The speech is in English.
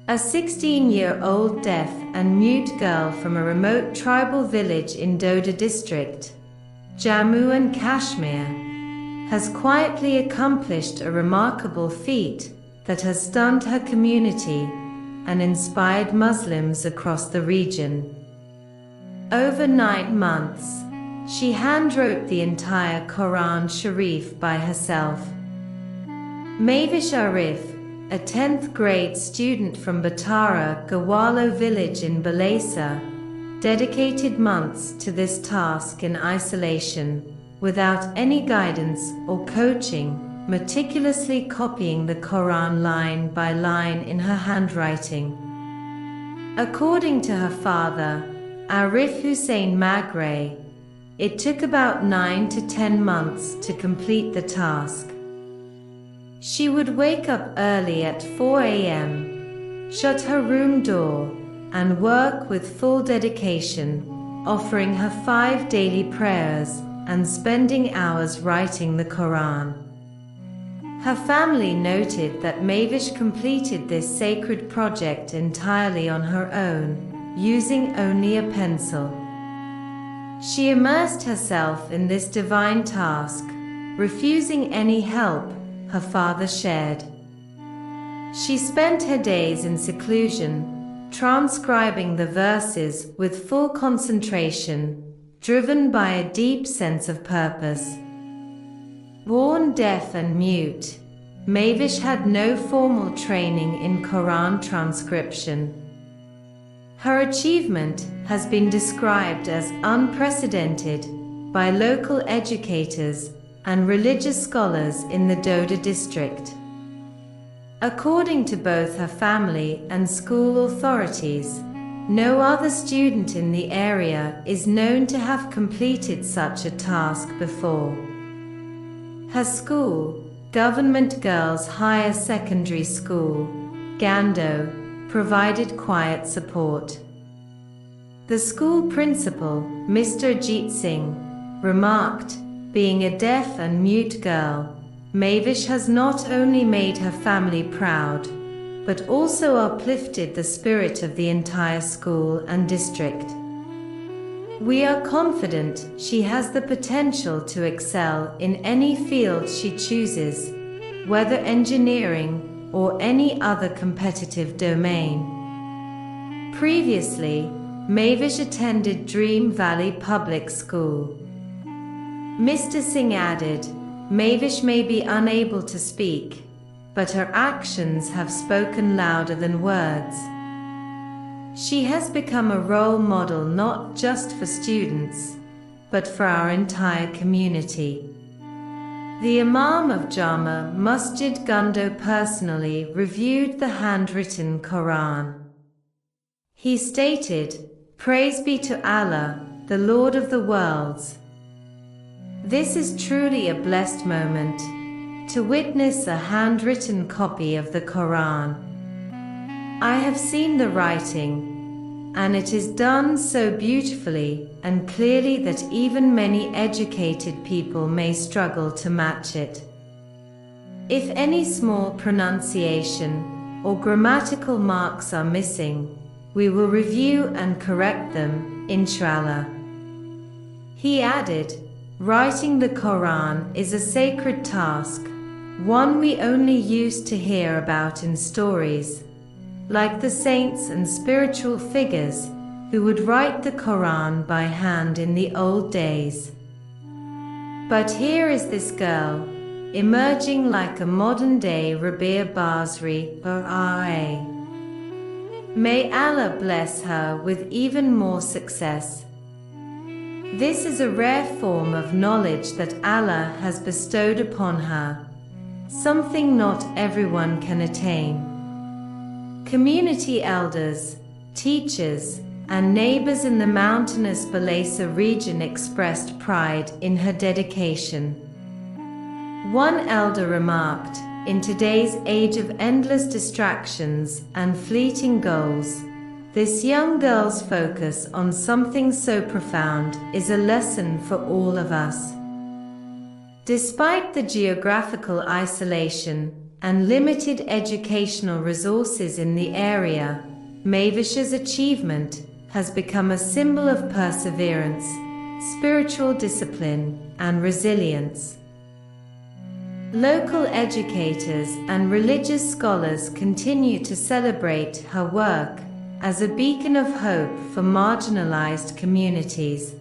A 16-year-old deaf and mute girl from a remote tribal village in Doda district, Jammu and Kashmir, has quietly accomplished a remarkable feat that has stunned her community and inspired Muslims across the region. Over 9 months, she handwrote the entire Quran Sharif by herself. Mavish Arif, a 10th grade student from Batara Gawalo village in Balesa, dedicated months to this task in isolation, without any guidance or coaching, meticulously copying the Quran line by line in her handwriting. According to her father, Arif Hussein Magre, it took about 9 to 10 months to complete the task. She would wake up early at 4 a.m., shut her room door, and work with full dedication, offering her 5 daily prayers and spending hours writing the Quran. Her family noted that Mavish completed this sacred project entirely on her own, using only a pencil. She immersed herself in this divine task, refusing any help her father shared. She spent her days in seclusion, transcribing the verses with full concentration, driven by a deep sense of purpose. Born deaf and mute, Mavish had no formal training in Quran transcription. Her achievement has been described as unprecedented by local educators and religious scholars in the Doda district. According to both her family and school authorities, no other student in the area is known to have completed such a task before. Her school, Government Girls Higher Secondary School, Gando, provided quiet support. The school principal, Mr. Jeet Singh, remarked, being a deaf and mute girl, Mavish has not only made her family proud, but also uplifted the spirit of the entire school and district. We are confident she has the potential to excel in any field she chooses, whether engineering or any other competitive domain. Previously, Mavish attended Dream Valley Public School. Mr. Singh added, Mavish may be unable to speak, but her actions have spoken louder than words. She has become a role model not just for students, but for our entire community. The Imam of Jama Masjid Gando personally reviewed the handwritten Quran. He stated, "Praise be to Allah, the Lord of the worlds. This is truly a blessed moment, to witness a handwritten copy of the Quran. I have seen the writing, and it is done so beautifully and clearly that even many educated people may struggle to match it. If any small pronunciation or grammatical marks are missing, we will review and correct them, inshallah." He added, "Writing the Quran is a sacred task, one we only used to hear about in stories, like the saints and spiritual figures who would write the Quran by hand in the old days. But here is this girl, emerging like a modern-day Rabia Basri or R.A. May Allah bless her with even more success. This is a rare form of knowledge that Allah has bestowed upon her, something not everyone can attain." Community elders, teachers, and neighbors in the mountainous Balesa region expressed pride in her dedication. One elder remarked, "In today's age of endless distractions and fleeting goals, this young girl's focus on something so profound is a lesson for all of us." Despite the geographical isolation, and limited educational resources in the area, Mavish's achievement has become a symbol of perseverance, spiritual discipline, and resilience. Local educators and religious scholars continue to celebrate her work as a beacon of hope for marginalized communities.